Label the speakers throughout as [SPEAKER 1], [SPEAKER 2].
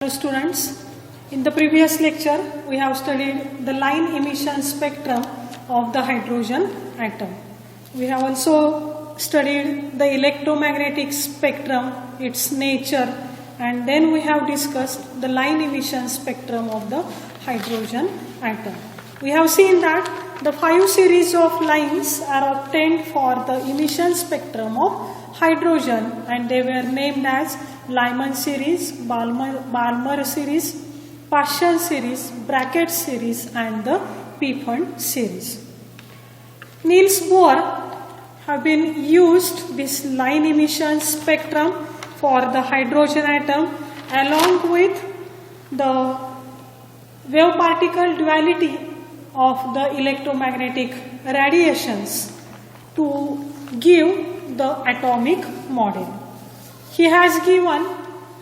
[SPEAKER 1] Hello students, in the previous lecture we have studied the line emission spectrum of the hydrogen atom. We have also studied the electromagnetic spectrum, its nature, and then we have discussed the line emission spectrum of the hydrogen atom. We have seen that the 5 series of lines are obtained for the emission spectrum of hydrogen and they were named as Lyman series, Balmer series, Paschen series, Brackett series and the Pfund series. Niels Bohr have been used this line emission spectrum for the hydrogen atom along with the wave particle duality of the electromagnetic radiations to give the atomic model. He has given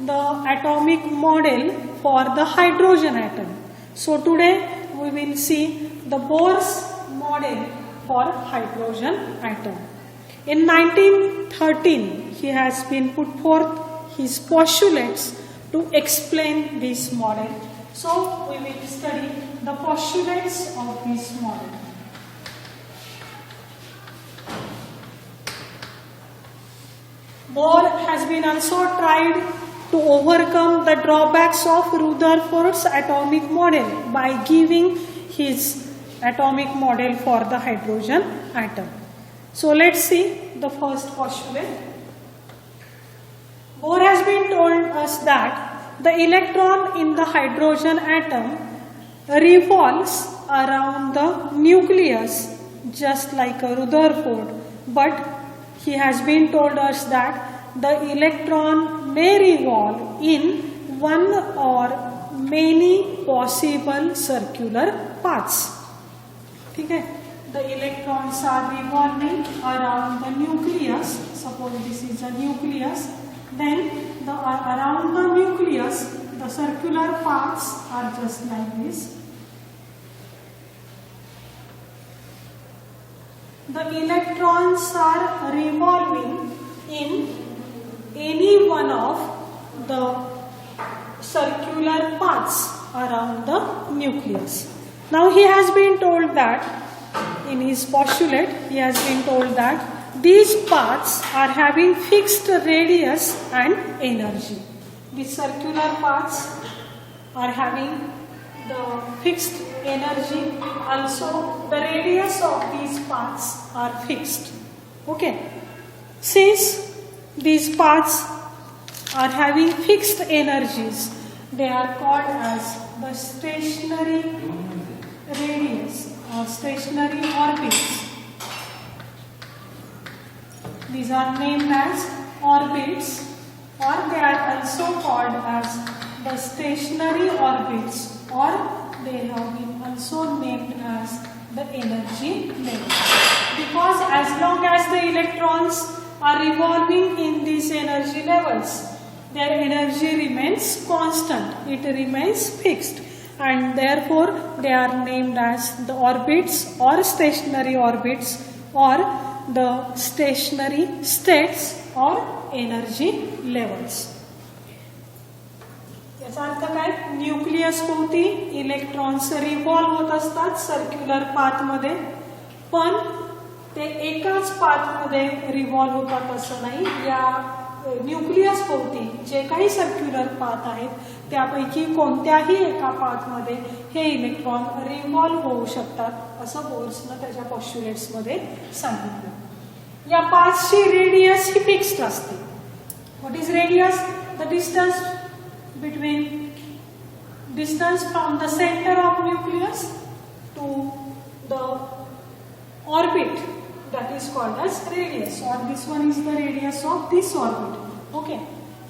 [SPEAKER 1] the atomic model for the hydrogen atom. So today we will see the Bohr's model for hydrogen atom. In 1913 he has been put forth his postulates to explain this model. So we will study the postulates of this model. Bohr has been also tried to overcome the drawbacks of Rutherford's atomic model by giving his atomic model for the hydrogen atom. So let's see the first postulate. Bohr has been told us that the electron in the hydrogen atom revolves around the nucleus just like a Rutherford, but he has been told us that the electron may revolve in one or many possible circular paths. Okay? The electrons are revolving around the nucleus. Suppose this is a nucleus. Then around the nucleus, the circular paths are just like this. The electrons are revolving in any one of the circular paths around the nucleus. Now he has been told that, in his postulate, he has been told that these paths are having fixed radius and energy. The circular paths are having the fixed energy, also the radius of these paths are fixed. Okay. Since these paths are having fixed energies, they are called as the stationary radius or stationary orbits. These are named as orbits, or they are also called as the stationary orbits, or they have been also named as the energy levels. Because as long as the electrons are revolving in these energy levels, their energy remains constant, it remains fixed, and therefore they are named as the orbits or stationary orbits or the stationary states or energy levels. याचा अर्थ काय? Nucleus भोवती electrons revolve होत असतात circular पाथमध्ये, पण ते एकाच पाथमध्ये revolve होतात असं नाही. या न्यूक्लियस भोवती जे काही सर्क्युलर पाथ आहेत त्यापैकी कोणत्याही एका पाथमध्ये हे इलेक्ट्रॉन रिव्हॉल्व होऊ शकतात असं बोर्सनं त्याच्या पॉस्ट्युलेट्समध्ये सांगितलं. या पाथची रेडियस ही फिक्स्ड असते. What is radius? The distance from the center of nucleus to the orbit, that is called as radius, or this one is the radius of this orbit. Okay.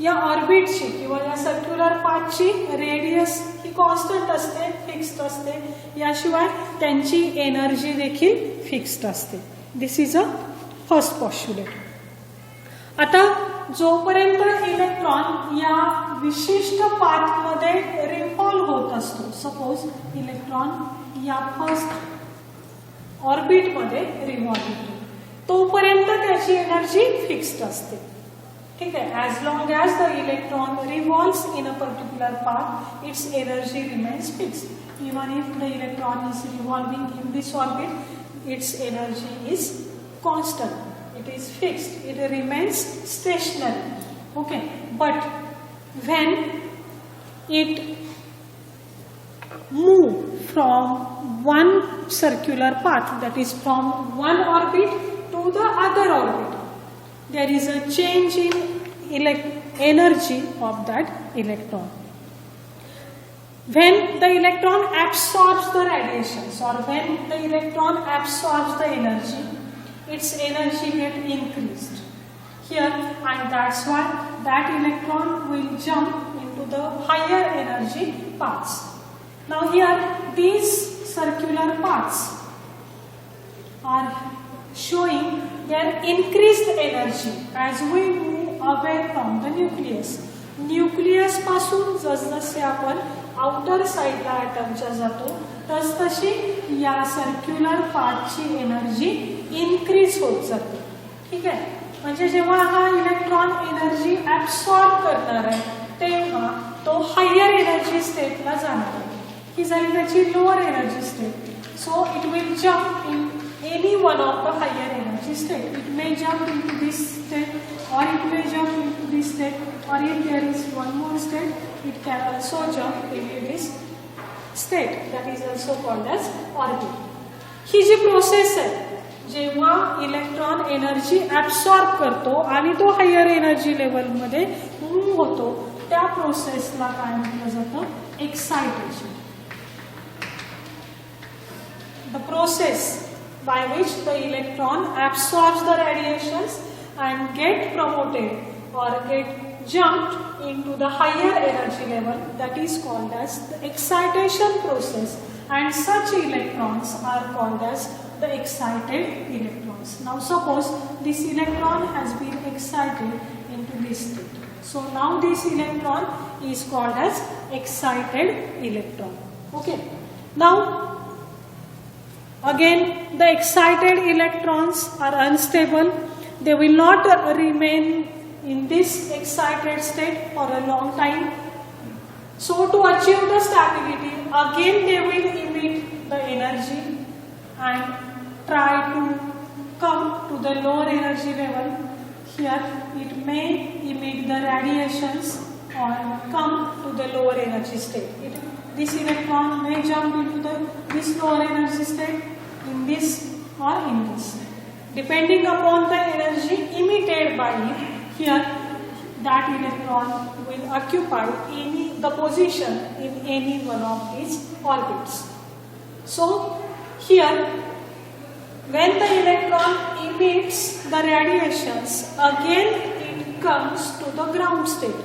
[SPEAKER 1] या ऑर्बिटची किंवा या सर्क्युलर पाथची radius ही constant असते, fixed असते. याशिवाय त्यांची एनर्जी देखील फिक्स्ड असते. This is a first postulate. आता जोपर्यंत इलेक्ट्रॉन या विशिष्ट पाथमध्ये रिव्हॉल्व होत असतो, सपोज इलेक्ट्रॉन या फर्स्ट ऑर्बिटमध्ये रिव्हॉल्व होतो, तोपर्यंत त्याची एनर्जी फिक्स्ड असते. ठीक है, as long as the electron revolves in a particular path, its energy remains fixed. Even if the electron is revolving in this orbit, its energy is constant. It is fixed. It remains stationary. Okay, but when it moves from one circular path, that is from one orbit to the other orbit, there is a change in energy of that electron. When the electron absorbs the radiations, or when the electron absorbs the energy, its energy gets increased here, and that's why that electron will jump into the higher energy paths. Now here these circular paths are showing their increased energy as we move away from the nucleus. Nucleus पासून जसजसे आपण outer साइडला ॲटमच्या जातो तसतशी या circular पाथची energy increase होत जाते. ठीक आहे, म्हणजे जेव्हा हा इलेक्ट्रॉन एनर्जी ॲब्सॉर्ब करणार आहे तेव्हा तो हायर एनर्जी स्टेटला जाणार आहे. ही झाली त्याची lower energy state. So it will jump in any one of the higher energy state. It may jump into this state, or it may jump into this state, or if there is one more state, it can also jump into this state. That is also called as orbit. He ji process आहे, जेव्हा electron energy absorb करतो आणि तो higher energy लेवलमध्ये move होतो, त्या प्रोसेसला काय म्हटलं जातं? Excitation. The process by which the electron absorbs the radiations and get promoted or get jumped into the higher energy level, that is called as the excitation process, and such electrons are called as the excited electrons. Now suppose this electron has been excited into this state. So now this electron is called as excited electron. Okay. Now again, the excited electrons are unstable. They will not remain in this excited state for a long time. So to achieve the stability, again they will emit the energy and try to come to the lower energy level. Here it may emit the radiations or come to the lower energy state. This electron may jump into this lower energy state, in this or in this, depending upon the energy emitted by it. Here that electron will occupy the position in any one of these orbits. So here when the electron emits the radiations, again it comes to the ground state.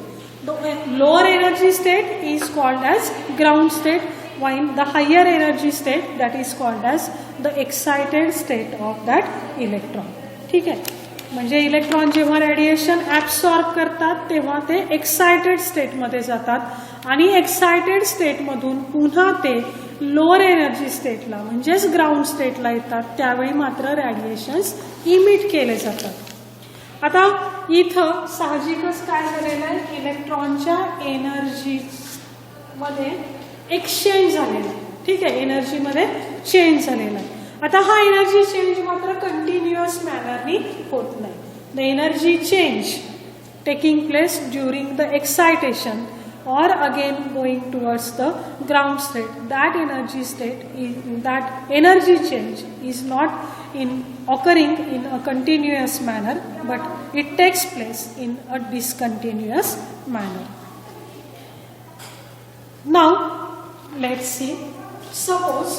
[SPEAKER 1] The lower energy state is called as ground state, while the higher energy state, that is called as the excited state of that electron. ठीक आहे, म्हणजे electron जेव्हा radiation absorb करतात तेव्हा ते excited स्टेटमध्ये जातात आणि excited स्टेटमधून पुन्हा ते लोअर एनर्जी स्टेटला म्हणजेच ग्राउंड स्टेटला येतात. त्यावेळी मात्र रॅडिएशन्स इमिट केले जातात. आता इथं साहजिकच काय झालेलं आहे, इलेक्ट्रॉनच्या एनर्जी मध्ये एक्सचेंज झालेला आहे. ठीक आहे, एनर्जीमध्ये चेंज झालेला आहे. आता हा एनर्जी चेंज मात्र कंटिन्युअस मॅनरनी होत नाही. The energy change taking place during the excitation or again going towards the ground state. That energy state, that energy change is not occurring in a continuous manner, but it takes place in a discontinuous manner. Now let's see, suppose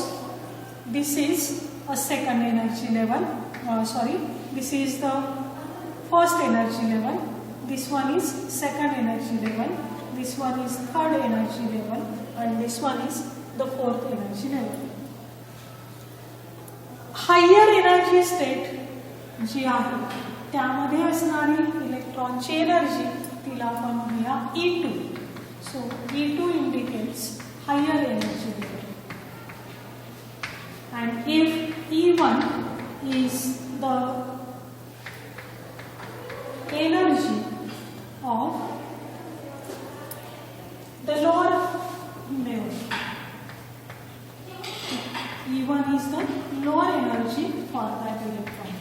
[SPEAKER 1] this is a second energy level, this is the first energy level, this one is second energy level, this one is third energy level, and this one is the fourth energy level. Higher energy state जी आहे त्यामध्ये असणारी इलेक्ट्रॉनची energy तिला आपण म्हणूया E2. So E2 indicates higher energy level, and if E1 is the energy E1 is the lower energy for that electron.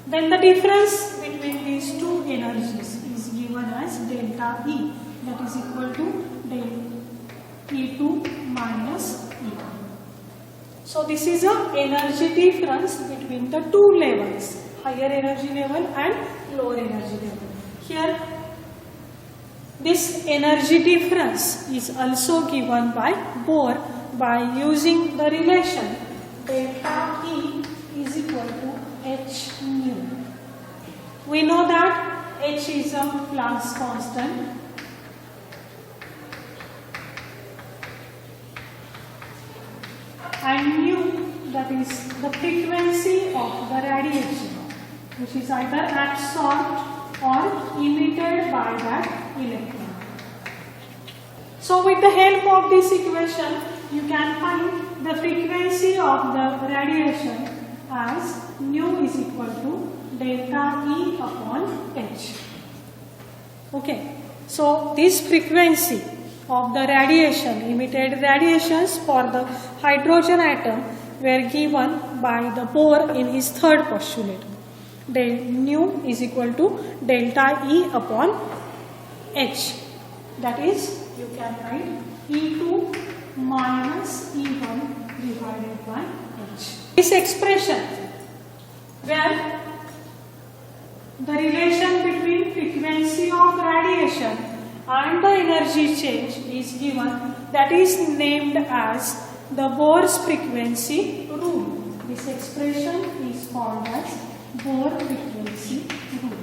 [SPEAKER 1] Then the difference between these two energies is given as delta E, that is equal to del E2 minus E1. So this is a energy difference between the two levels, higher energy level and lower energy level. Here this energy difference is also given by Bohr by using the relation delta E is equal to h nu. We know that h is a Planck's constant and nu, that is the frequency of the radiation, which is either absorbed or emitted by that electron. So with the help of this equation, you can find the frequency of the radiation as nu is equal to delta E upon h. Okay, so this frequency of the radiation, emitted radiations for the hydrogen atom were given by the Bohr in his third postulate. Del nu is equal to delta E upon h. That is, you can write E2 minus E1 divided by h. This expression where the relation between frequency of radiation and the energy change is given, that is named as the Bohr's frequency rule. This expression is called as Bohr frequency rule.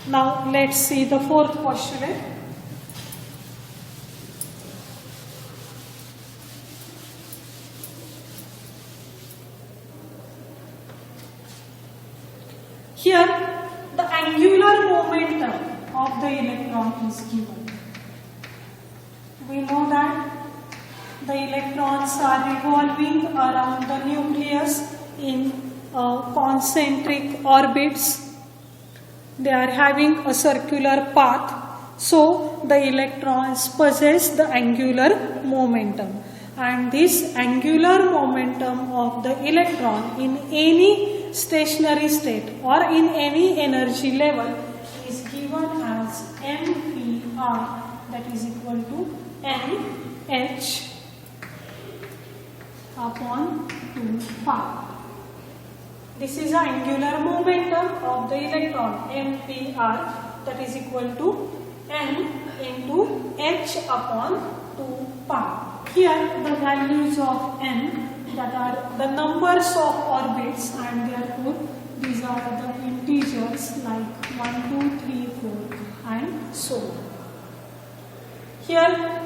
[SPEAKER 1] Now let's see the fourth postulate. Here the angular momentum of the electron is given. We know that the electrons are revolving around the nucleus in concentric orbits. They are having a circular path, so the electrons possess the angular momentum, and this angular momentum of the electron in any stationary state or in any energy level is given as mvr, that is equal to nh upon 2 pi. This is the angular momentum of the electron, mvr, that is equal to n into h upon 2 pi. Here the values of n, that are the numbers of orbits, and therefore these are the integers like 1, 2, 3, 4 and so on. Here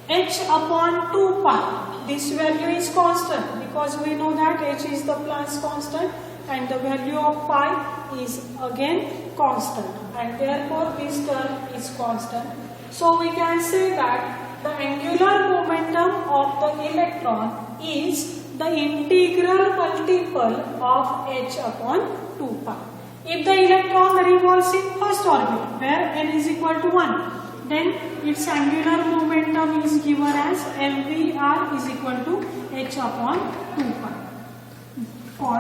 [SPEAKER 1] h upon 2 pi, this value is constant because we know that h is the Planck's constant and the value of pi is again constant, and therefore this term is constant. So we can say that the angular momentum of the electron is the integral multiple of h upon 2 pi. If the electron revolves in first orbit where n is equal to 1, then its angular momentum is given as mvr is equal to h upon 2 pi for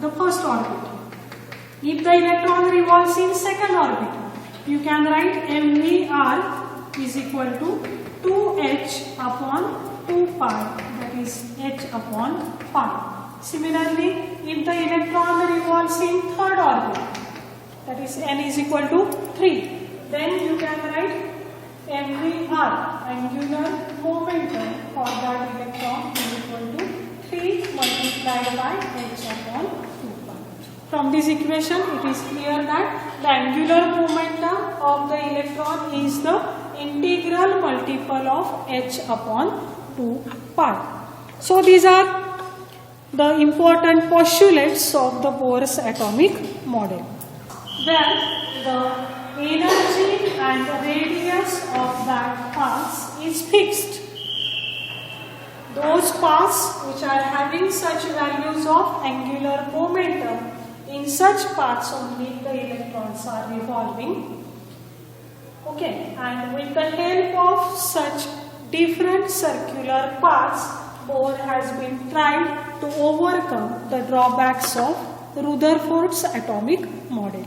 [SPEAKER 1] the first orbit. If the electron revolves in second orbit, you can write mvr is equal to 2h upon 2 pi, that is h upon pi. Similarly, if the electron revolves in third orbit, that is n is equal to 3, then you can write mvr, angular momentum for that electron, is equal to 3 multiplied by h upon 2 pi. From this equation, it is clear that the angular momentum of the electron is the integral multiple of h upon 2 pi. So these are the important postulates of the Bohr's atomic model, where the energy and the radius of that path is fixed. Those paths which are having such values of angular momentum, in such paths only the electrons are revolving. Okay, and with the help of such different circular paths, Bohr has been tried to overcome the drawbacks of Rutherford's atomic model.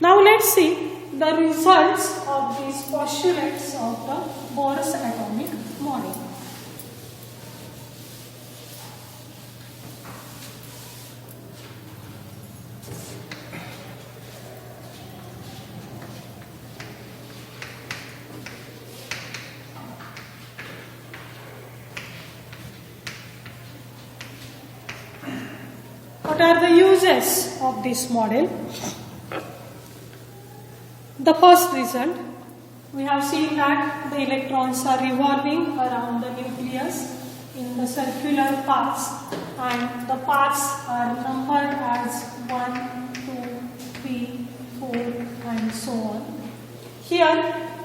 [SPEAKER 1] Now let's see the results of these postulates of the Bohr's atomic model. What are the uses of this model? The first result, we have seen that the electrons are revolving around the nucleus in the circular paths, and the paths are numbered as 1, 2, 3, 4 and so on. Here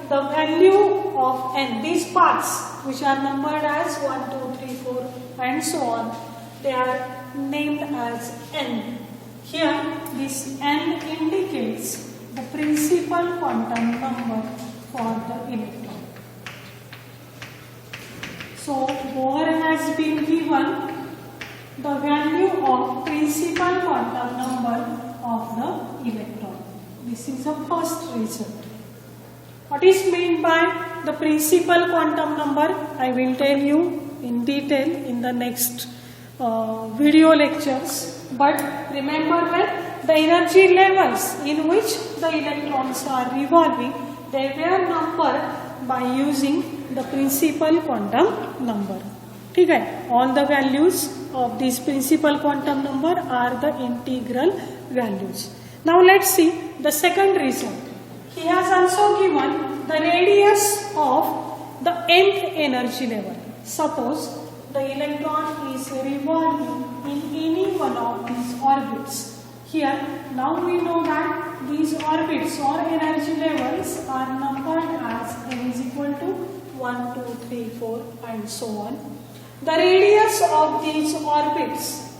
[SPEAKER 1] the value of n, these paths which are numbered as 1, 2, 3, 4 and so on, they are named as n. Here this n indicates the principal quantum number for the electron. So Bohr has been given the value of principal quantum number of the electron. This is the first result. What is meant by the principal quantum number? I will tell you in detail in the next video lectures. But remember that the energy levels in which the electrons are revolving, they were numbered by using the principal quantum number. Okay? All the values of this principal quantum number are the integral values. Now let's see the second result. He has also given the radius of the nth energy level. Suppose the electron is revolving in any one of these orbits. Here, now we know that these orbits or energy levels are numbered as n is equal to 1, 2, 3, 4 and so on. The radius of these orbits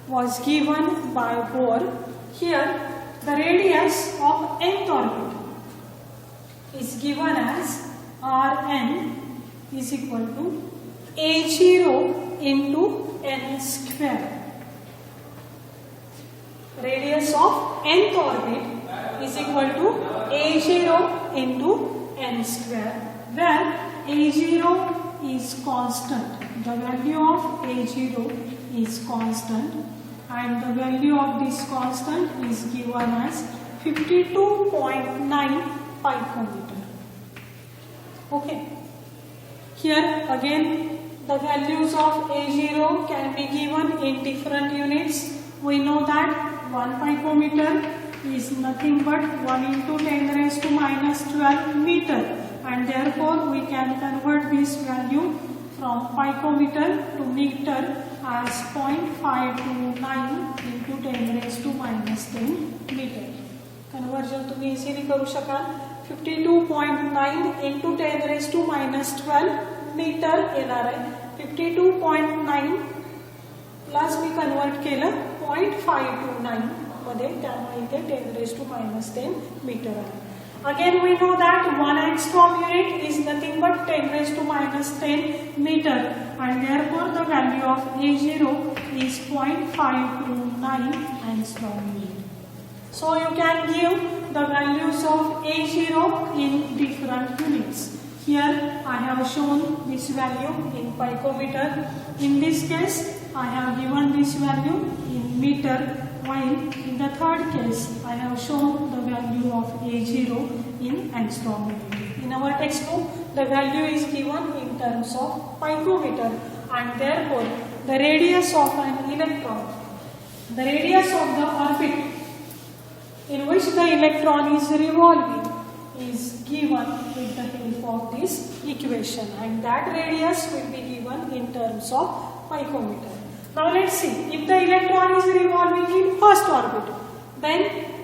[SPEAKER 1] was given by Bohr. Here, the radius of nth orbit is given as Rn is equal to A0 into n square. Radius of nth orbit is equal to A0 into n square, where A0 is constant. The value of A0 is constant, and the value of this constant is given as 52.9 picometer. Okay. Here again the values of A0 can be given in different units. We know that 1 picometer is nothing but 1 into 10 raised to minus 12 meter, and therefore we can convert this value from picometer to meter as 0.529 into 10 raised to minus 10 meter. Conversion तुम्ही easily करू शकाल. 52.9 into 10 raised to minus 12 meter येणार आहे. 52.9 plus मी convert केलं 0.529 मध्ये, त्यामुळे इथे 10 raised to minus 10 meter आहे. Again we know that 1 angstrom unit is nothing but 10 raised to minus 10 meter, and therefore the value of A0 is 0.529 angstrom unit. So you can give the values of A0 in different units. Here I have shown this value in picometer. In this case I have given this value in meter, while in the third case I have shown the value of A0 in angstrom unit. In our textbook the value is given in terms of picometer, and therefore the radius of an electron, the radius of the orbit in which the electron is revolving is given with the help of this equation, and that radius will be given in terms of picometer. Now let's see, if the electron is revolving in first orbit, then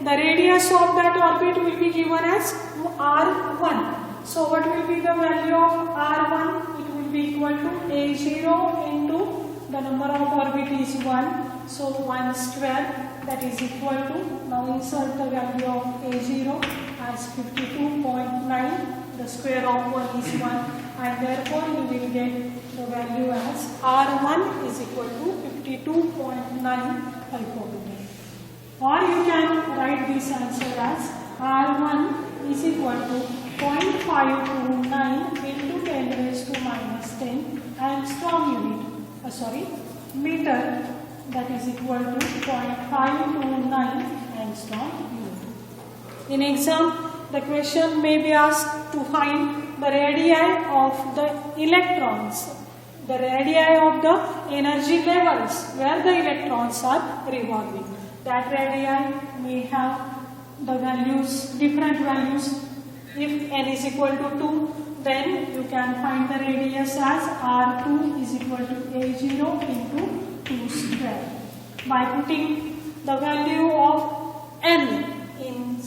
[SPEAKER 1] the radius of that orbit will be given as R1. So what will be the value of R1? It will be equal to A0 into the number of orbit is 1, so 1 square that is equal to, now insert the value of A0 as 52.9, the square of 1 is 1, and therefore you will get the value as R1 is equal to 52.9 picometer. Or you can write this answer as R1 is equal to 0.529 into 10 raised to minus 10 angstrom unit, meter, that is equal to 0.529 angstrom unit. In exam, the question may be asked to find the radii of the electrons, the radii of the energy levels where the electrons are revolving. That radii may have the values, different values. If n is equal to 2, then you can find the radius as R2 is equal to A0 into 2 square. By putting the value of n in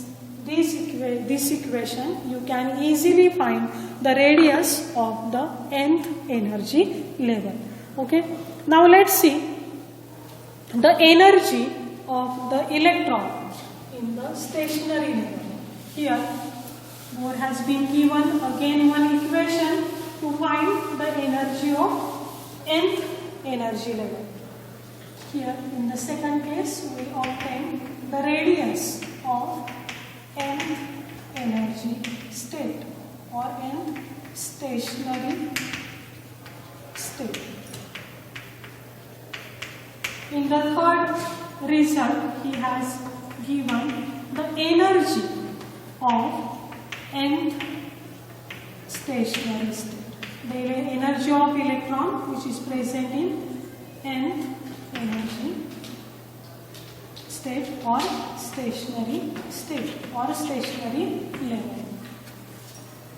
[SPEAKER 1] this equation, you can easily find the radius of the nth energy level. Okay. Now let's see the energy of the electron in the stationary level. Here, Bohr has been given again one equation to find the energy of nth energy level. Here, in the second case, we obtain the radius of nth energy state or nth stationary state. In the third result, he has given the energy of nth stationary state. The energy of electron which is present in nth energy state or stationary level.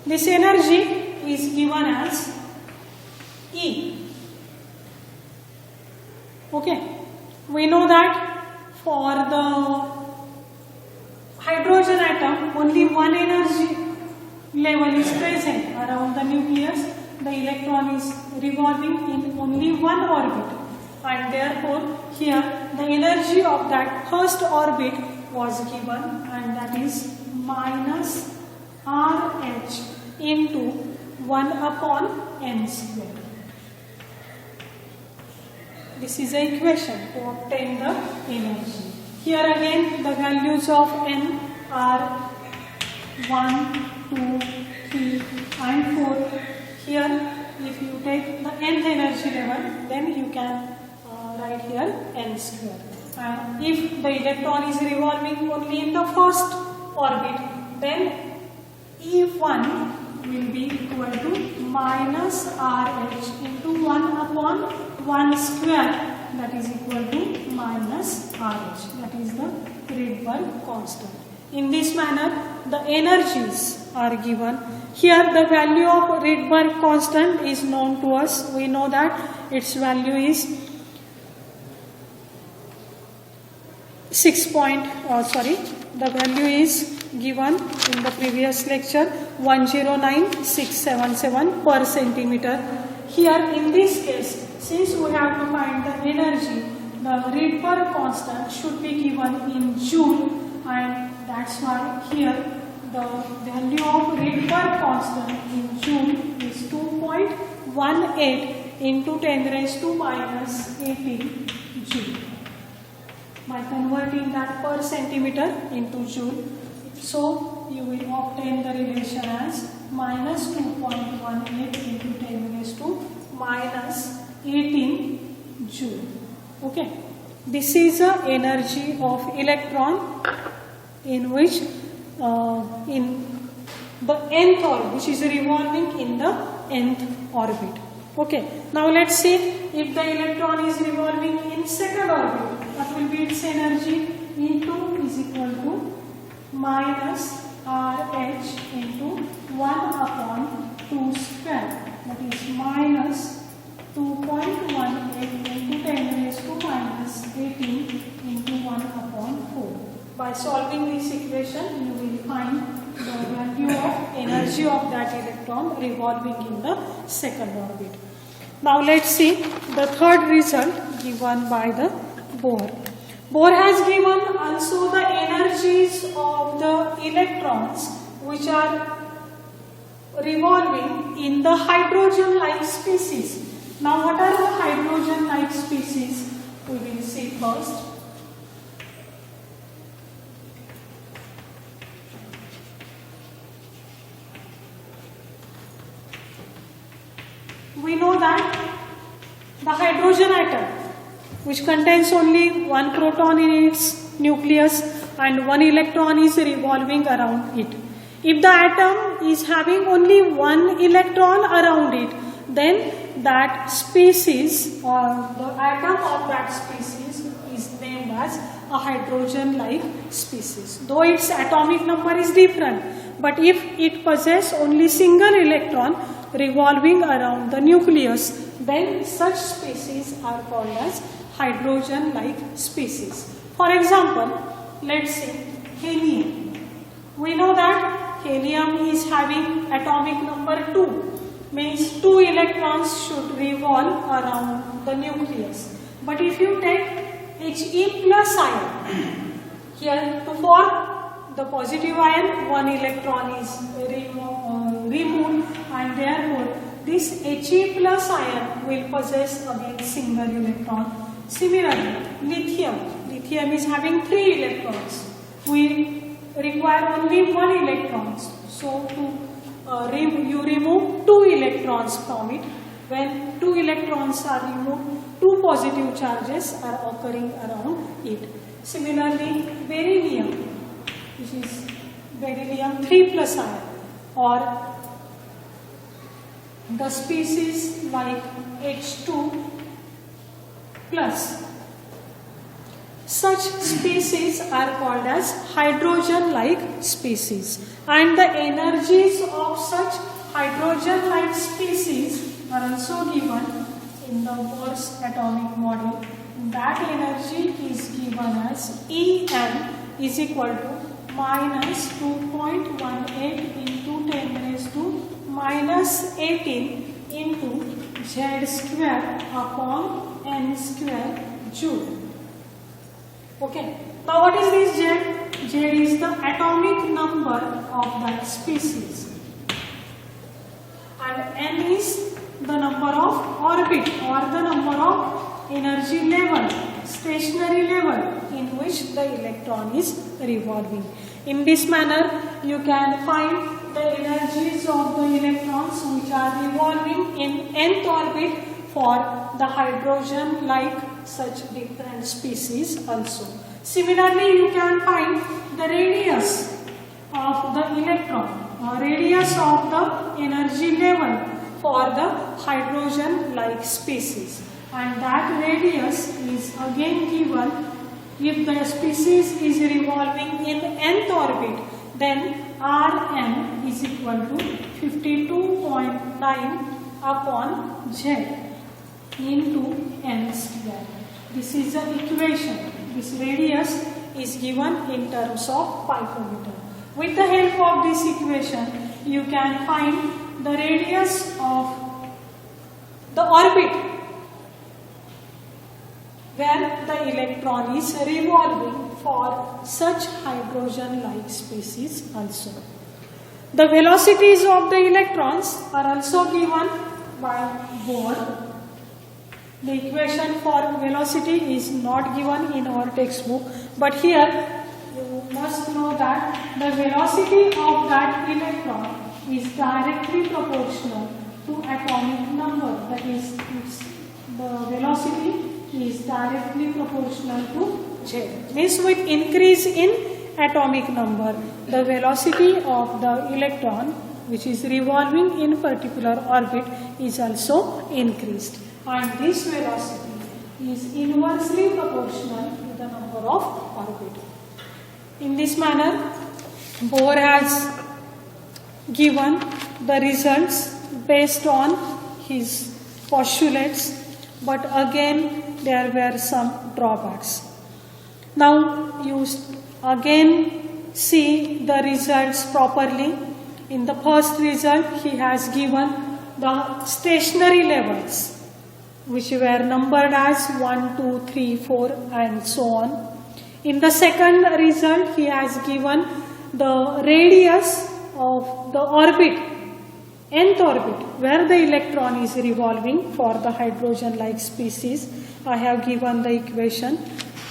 [SPEAKER 1] This energy is given as E. Okay. We know that for the hydrogen atom, only one energy level is present around the nucleus. The electron is revolving in only one orbit, and therefore here the energy of that first orbit was given, and that is minus RH into 1 upon n square. This is an equation to obtain the energy. Here again the values of n are 1, 2, 3 and 4. Here if you take the nth energy level, then you can write here n square. And if the electron is revolving only in the first orbit, then E1 will be equal to minus RH into 1 upon 1 square, that is equal to minus RH. That is the Rydberg constant. In this manner, the energies are given. Here the value of Rydberg constant is known to us. We know that its value is the value is given in the previous lecture 109677 per centimeter. Here in this case, since we have to find the energy, the Rydberg constant should be given in joule, and that's why here the value of Rydberg constant in joule is 2.18 into 10 raised to minus 18 joule. By converting that per centimeter into joule, so you will obtain the relation as minus 2.18 into 10 raised to minus 18 joule. Okay, this is the energy of electron in which in the nth orbit, which is revolving in the nth orbit. Okay, now let's see if the electron is revolving in second orbit, what will be its energy? E2 is equal to minus RH into 1 upon 2 square, that is minus 2.18 into 10 raised to minus 18 into 1 upon 4. By solving this equation, you will find the value of energy of that electron revolving in the second orbit. Now let's see the third result given by the Bohr. Bohr has given also the energies of the electrons which are revolving in the hydrogen-like species. Now, what are the hydrogen-like species? We will see first. We know that the hydrogen atom, which contains only one proton in its nucleus and one electron is revolving around it. If the atom is having only one electron around it, then that species or the atom of that species is named as a hydrogen-like species. Though its atomic number is different, but if it possesses only single electron revolving around the nucleus, then such species are called as hydrogen-like species. For example, let's say helium. We know that helium is having atomic number 2, means 2 electrons should revolve around the nucleus. But if you take He plus ion, here to form the positive ion, 1 electron is removed, and therefore this He plus ion will possess again single electron. Similarly, lithium is having 3 electrons. We require only 1 electron. So you remove 2 electrons from it. When 2 electrons are removed, 2 positive charges are occurring around it. Similarly, beryllium, which is beryllium 3 plus ion, or the species like H2 plus. Such species are called as hydrogen-like species, and the energies of such hydrogen-like species are also given in the Bohr's atomic model. That energy is given as En is equal to minus 2.18 into 10 raised to minus 18 into Z square upon N square joule. Okay. Now what is this Z? Z is the atomic number of that species, and N is the number of orbit or the number of energy level, stationary level in which the electron is revolving. In this manner, you can find the energies of the electrons which are revolving in nth orbit for the hydrogen-like such different species also. Similarly, you can find the radius of the electron or radius of the energy level for the hydrogen-like species, and that radius is again given if the species is revolving in nth orbit, then Rn is equal to 52.9 upon Z into N square. This is the equation. This radius is given in terms of picometer. With the help of this equation, you can find the radius of the orbit where the electron is revolving for such hydrogen-like species also. The velocities of the electrons are also given by Bohr. The equation for velocity is not given in our textbook, but here you must know that the velocity of that electron is directly proportional to atomic number. That is, the velocity is directly proportional to Z. Means with increase in atomic number, the velocity of the electron which is revolving in particular orbit is also increased, and this velocity is inversely proportional to the number of orbit. In this manner, Bohr has given the results based on his postulates, but again there were some drawbacks. Now you again see the results properly. In the first result, he has given the stationary levels which were numbered as 1, 2, 3, 4 and so on. In the second result, he has given the radius of the orbit, nth orbit, where the electron is revolving for the hydrogen-like species. I have given the equation.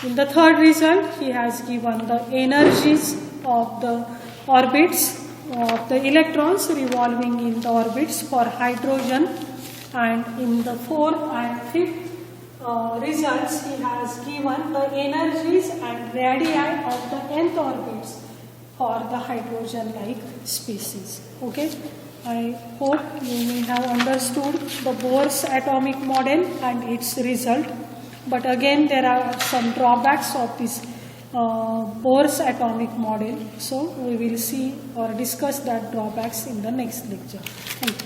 [SPEAKER 1] In the third result, he has given the energies of the orbits of the electrons revolving in the orbits for hydrogen, and in the fourth and fifth results, he has given the energies and radii of the nth orbits for the hydrogen-like species. Okay, I hope you may have understood the Bohr's atomic model and its result. But again, there are some drawbacks of this Bohr's atomic model. So we will see or discuss that drawbacks in the next lecture. Thank you.